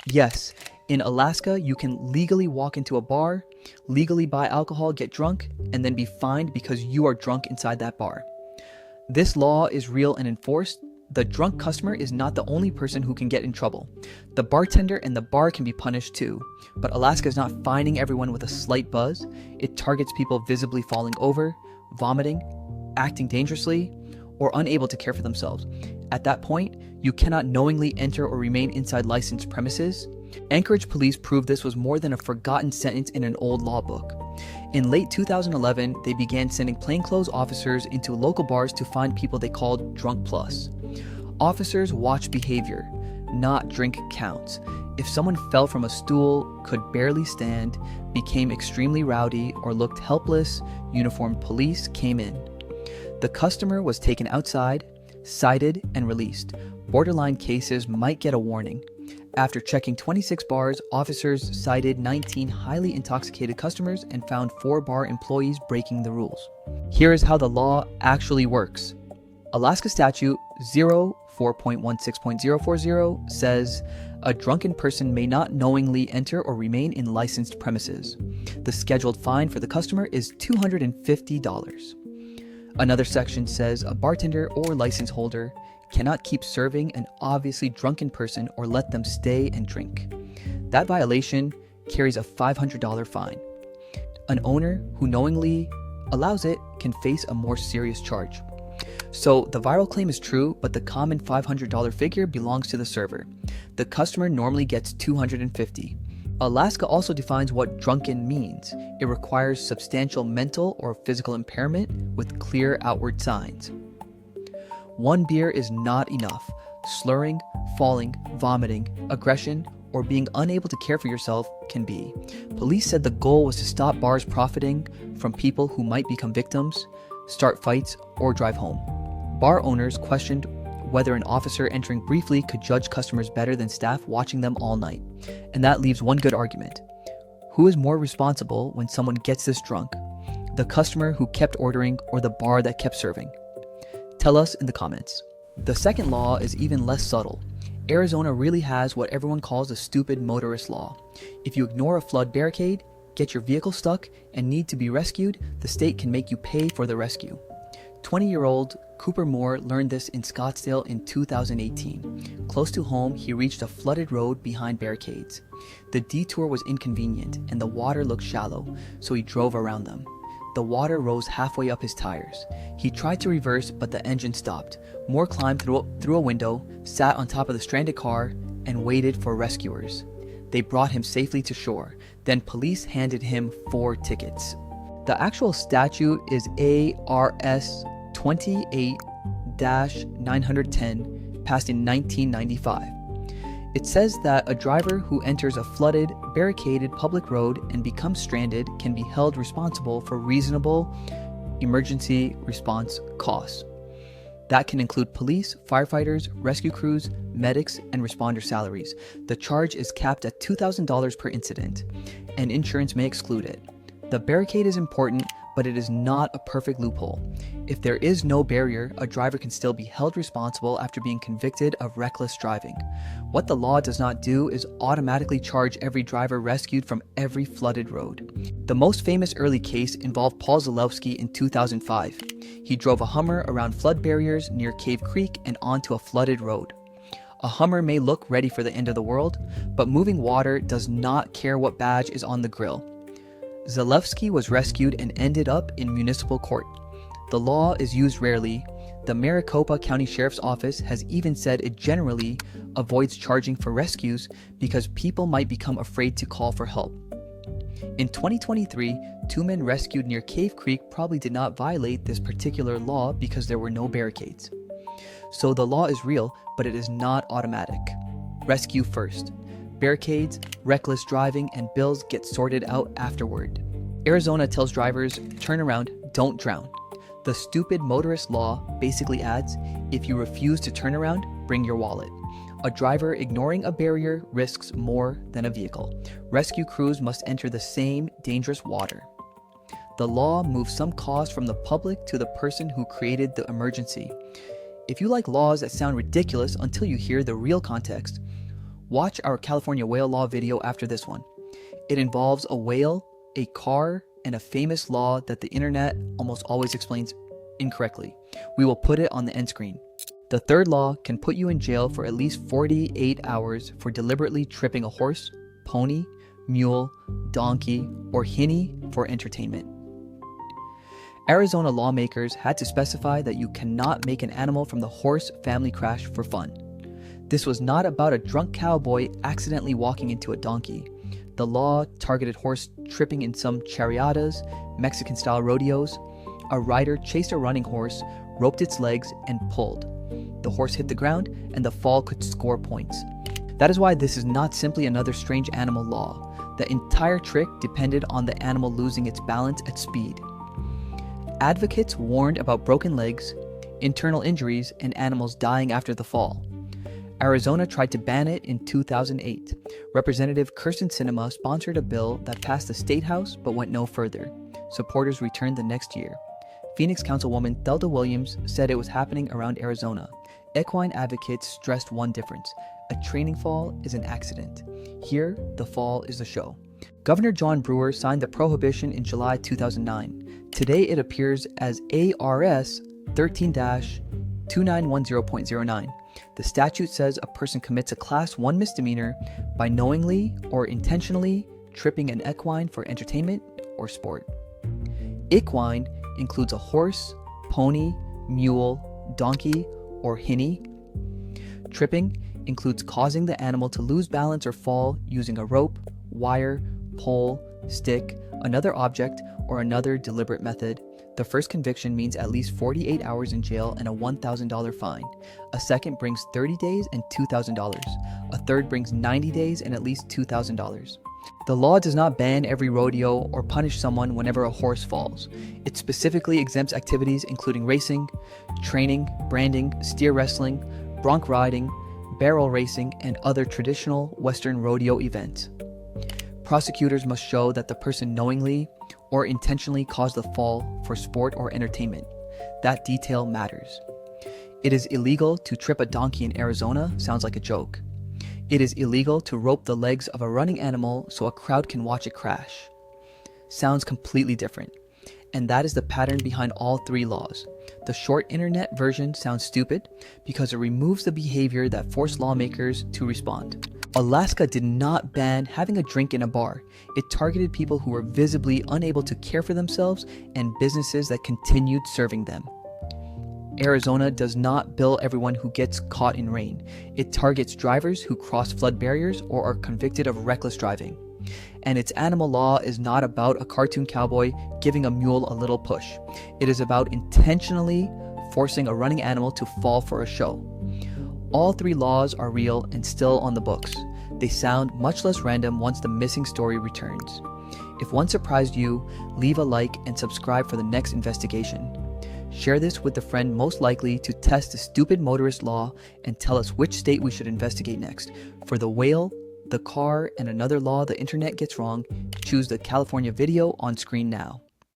Yes, in Alaska, you can legally walk into a bar, legally buy alcohol, get drunk, and then be fined because you are drunk inside that bar. This law is real and enforced. The drunk customer is not the only person who can get in trouble. The bartender and the bar can be punished too. But Alaska is not fining everyone with a slight buzz. It targets people visibly falling over, vomiting, acting dangerously, or unable to care for themselves. At that point, you cannot knowingly enter or remain inside licensed premises. Anchorage police proved this was more than a forgotten sentence in an old law book. In late 2011, they began sending plainclothes officers into local bars to find people they called drunk plus. Officers watch behavior, not drink counts. If someone fell from a stool, could barely stand, became extremely rowdy, or looked helpless, uniformed police came in. The customer was taken outside, cited, and released. Borderline cases might get a warning. After checking 26 bars, officers cited 19 highly intoxicated customers and found 4 bar employees breaking the rules. Here is how the law actually works. Alaska Statute 04.16.040 says, a drunken person may not knowingly enter or remain in licensed premises. The scheduled fine for the customer is $250. Another section says a bartender or license holder cannot keep serving an obviously drunken person or let them stay and drink. That violation carries a $500 fine. An owner who knowingly allows it can face a more serious charge. So the viral claim is true, but the common $500 figure belongs to the server. The customer normally gets $250. Alaska also defines what drunken means. It requires substantial mental or physical impairment with clear outward signs. 1 beer is not enough. Slurring, falling, vomiting, aggression, or being unable to care for yourself can be. Police said the goal was to stop bars profiting from people who might become victims, start fights, or drive home. Bar owners questioned whether an officer entering briefly could judge customers better than staff watching them all night. And that leaves one good argument. Who is more responsible when someone gets this drunk? The customer who kept ordering or the bar that kept serving? Tell us in the comments. The second law is even less subtle. Arizona really has what everyone calls a stupid motorist law. If you ignore a flood barricade, get your vehicle stuck, and need to be rescued, the state can make you pay for the rescue. 20-year-old Cooper Moore learned this in Scottsdale in 2018. Close to home, he reached a flooded road behind barricades. The detour was inconvenient, and the water looked shallow, so he drove around them. The water rose halfway up his tires. He tried to reverse, but the engine stopped. Moore climbed through a window, sat on top of the stranded car, and waited for rescuers. They brought him safely to shore. Then police handed him 4 tickets. The actual statute is ARS 28-910, passed in 1995. It says that a driver who enters a flooded, barricaded public road and becomes stranded can be held responsible for reasonable emergency response costs. That can include police, firefighters, rescue crews, medics, and responder salaries. The charge is capped at $2,000 per incident, and insurance may exclude it. The barricade is important, but it is not a perfect loophole. If there is no barrier, a driver can still be held responsible after being convicted of reckless driving. What the law does not do is automatically charge every driver rescued from every flooded road. The most famous early case involved Paul Zalewski in 2005. He drove a Hummer around flood barriers near Cave Creek and onto a flooded road. A Hummer may look ready for the end of the world, but moving water does not care what badge is on the grill. Zalewski was rescued and ended up in municipal court. The law is used rarely. The Maricopa County Sheriff's Office has even said it generally avoids charging for rescues because people might become afraid to call for help. In 2023, 2 men rescued near Cave Creek probably did not violate this particular law because there were no barricades. So the law is real, but it is not automatic. Rescue first. Barricades, reckless driving, and bills get sorted out afterward. Arizona tells drivers, turn around, don't drown. The stupid motorist law basically adds, if you refuse to turn around, bring your wallet. A driver ignoring a barrier risks more than a vehicle. Rescue crews must enter the same dangerous water. The law moves some cost from the public to the person who created the emergency. If you like laws that sound ridiculous until you hear the real context, Watch our California whale law video after this one. It involves a whale, a car, and a famous law that the internet almost always explains incorrectly. We will put it on the end screen. The third law can put you in jail for at least 48 hours for deliberately tripping a horse, pony, mule, donkey, or hinny for entertainment. Arizona lawmakers had to specify that you cannot make an animal from the horse family crash for fun. This was not about a drunk cowboy accidentally walking into a donkey. The law targeted horse tripping in some charreadas, Mexican-style rodeos. A rider chased a running horse, roped its legs, and pulled. The horse hit the ground, and the fall could score points. That is why this is not simply another strange animal law. The entire trick depended on the animal losing its balance at speed. Advocates warned about broken legs, internal injuries, and animals dying after the fall. Arizona tried to ban it in 2008. Representative Kirsten Sinema sponsored a bill that passed the state house but went no further. Supporters returned the next year. Phoenix Councilwoman Thelda Williams said it was happening around Arizona. Equine advocates stressed one difference: a training fall is an accident. Here, the fall is the show. Governor John Brewer signed the prohibition in July 2009. Today it appears as ARS 13-2910.09. The statute says a person commits a Class 1 misdemeanor by knowingly or intentionally tripping an equine for entertainment or sport. Equine includes a horse, pony, mule, donkey, or hinny. Tripping includes causing the animal to lose balance or fall using a rope, wire, pole, stick, another object, or another deliberate method. The first conviction means at least 48 hours in jail and a $1,000 fine. A second brings 30 days and $2,000. A third brings 90 days and at least $2,000. The law does not ban every rodeo or punish someone whenever a horse falls. It specifically exempts activities including racing, training, branding, steer wrestling, bronc riding, barrel racing, and other traditional Western rodeo events. Prosecutors must show that the person knowingly or intentionally caused the fall for sport or entertainment. That detail matters. It is illegal to trip a donkey in Arizona sounds like a joke. It is illegal to rope the legs of a running animal so a crowd can watch it crash. Sounds completely different. And that is the pattern behind all three laws. The short internet version sounds stupid because it removes the behavior that forced lawmakers to respond. Alaska did not ban having a drink in a bar. It targeted people who were visibly unable to care for themselves and businesses that continued serving them. Arizona does not bill everyone who gets caught in rain. It targets drivers who cross flood barriers or are convicted of reckless driving. And its animal law is not about a cartoon cowboy giving a mule a little push. It is about intentionally forcing a running animal to fall for a show. All three laws are real and still on the books. They sound much less random once the missing story returns. If one surprised you, leave a like and subscribe for the next investigation. Share this with the friend most likely to test the stupid motorist law and tell us which state we should investigate next. For the whale, the car, and another law the internet gets wrong, choose the California video on screen now.